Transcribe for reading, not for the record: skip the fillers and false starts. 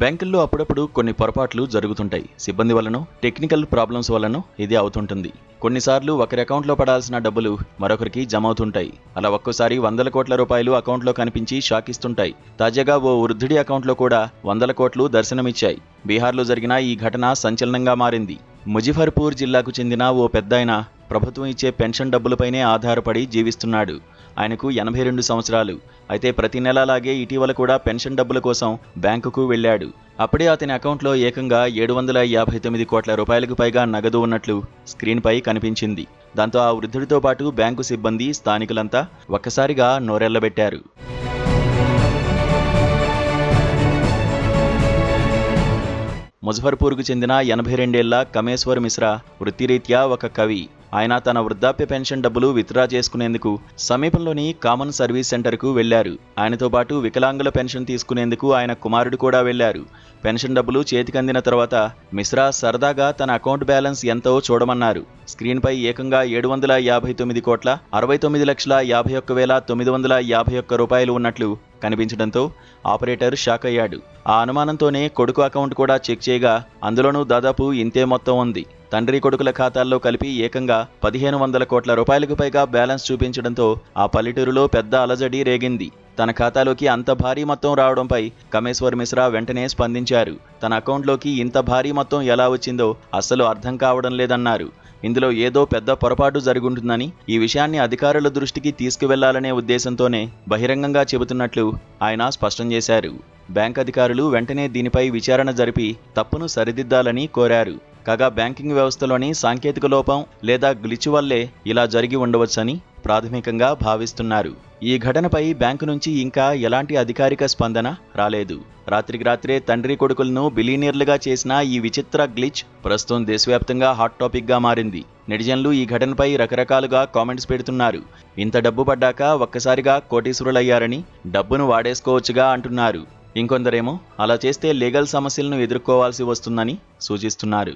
బ్యాంకుల్లో అప్పుడప్పుడు కొన్ని పొరపాట్లు జరుగుతుంటాయి. సిబ్బంది వల్లనో టెక్నికల్ ప్రాబ్లమ్స్ వల్లనో ఇది అవుతుంటుంది. కొన్నిసార్లు ఒకరి అకౌంట్లో పడాల్సిన డబ్బులు మరొకరికి జమ అవుతుంటాయి. అలా ఒక్కోసారి వందల కోట్ల రూపాయలు అకౌంట్లో కనిపించి షాక్ ఇస్తుంటాయి. తాజాగా ఓ వృద్ధుడి అకౌంట్లో కూడా వందల కోట్లు దర్శనమిచ్చాయి. బీహార్లో జరిగిన ఈ ఘటన సంచలనంగా మారింది. ముజఫర్పూర్ జిల్లాకు చెందిన ఓ పెద్దాయన ప్రభుత్వం ఇచ్చే పెన్షన్ డబ్బులపైనే ఆధారపడి జీవిస్తున్నాడు. ఆయనకు 82 సంవత్సరాలు. అయితే ప్రతి నెలలాగే ఇటీవల కూడా పెన్షన్ డబ్బుల కోసం బ్యాంకుకు వెళ్ళాడు. అప్పుడే అతని అకౌంట్లో ఏకంగా 759 కోట్ల రూపాయలకు పైగా నగదు ఉన్నట్లు స్క్రీన్పై కనిపించింది. దాంతో ఆ వృద్ధుడితో పాటు బ్యాంకు సిబ్బంది, స్థానికులంతా ఒక్కసారిగా నోరెళ్లబెట్టారు. ముజఫర్పూర్కు చెందిన 82 ఏళ్ల కమేశ్వర్ మిశ్రా వృత్తిరీత్యా ఒక కవి. ఆయన తన వృద్ధాప్య పెన్షన్ డబ్బులు విత్డ్రా చేసుకునేందుకు సమీపంలోని కామన్ సర్వీస్ సెంటర్కు వెళ్లారు. ఆయనతో పాటు వికలాంగుల పెన్షన్ తీసుకునేందుకు ఆయన కుమారుడు కూడా వెళ్లారు. పెన్షన్ డబ్బులు చేతికందిన తర్వాత మిశ్రా సరదాగా తన అకౌంట్ బ్యాలెన్స్ ఎంతో చూడమన్నారు. స్క్రీన్పై ఏకంగా 759 కోట్ల 69,51,951 రూపాయలు ఉన్నట్లు కనిపించడంతో ఆపరేటర్ షాక్ అయ్యాడు. ఆ అనుమానంతోనే కొడుకు అకౌంట్ కూడా చెక్ చేయగా అందులోనూ దాదాపు ఇంతే మొత్తం ఉంది. తండ్రి కొడుకుల ఖాతాల్లో కలిపి ఏకంగా 1,500 కోట్ల రూపాయలకు పైగా బ్యాలెన్స్ చూపించడంతో ఆ పల్లెటూరులో పెద్ద అలజడి రేగింది. తన ఖాతాలోకి అంత భారీ మొత్తం రావడంపై కమేశ్వర్ మిశ్రా వెంటనే స్పందించారు. తన అకౌంట్లోకి ఇంత భారీ మొత్తం ఎలా వచ్చిందో అస్సలు అర్థం కావడం లేదన్నారు. ఇందులో ఏదో పెద్ద పొరపాటు జరుగుంటుందని, ఈ విషయాన్ని అధికారుల దృష్టికి తీసుకువెళ్లాలనే ఉద్దేశంతోనే బహిరంగంగా చెబుతున్నట్లు ఆయన స్పష్టం చేశారు. బ్యాంక్ అధికారులు వెంటనే దీనిపై విచారణ జరిపి తప్పును సరిదిద్దాలని కోరారు. కాగా బ్యాంకింగ్ వ్యవస్థలోని సాంకేతిక లోపం లేదా గ్లిచ్ వల్లే ఇలా జరిగి ఉండవచ్చని ప్రాథమికంగా భావిస్తున్నారు. ఈ ఘటనపై బ్యాంకు నుంచి ఇంకా ఎలాంటి అధికారిక స్పందన రాలేదు. రాత్రికి రాత్రే తండ్రి కొడుకులను బిలీనియర్లుగా చేసిన ఈ విచిత్ర గ్లిచ్ ప్రస్తుతం దేశవ్యాప్తంగా హాట్ టాపిక్గా మారింది. నెటిజన్లు ఈ ఘటనపై రకరకాలుగా కామెంట్స్ పెడుతున్నారు. ఇంత డబ్బు పడ్డాక ఒక్కసారిగా కోటీశ్వరులయ్యారని డబ్బును వాడేసుకోవచ్చుగా అంటున్నారు. ఇంకొందరేమో అలా చేస్తే లీగల్ సమస్యలను ఎదుర్కోవాల్సి వస్తుందని సూచిస్తున్నారు.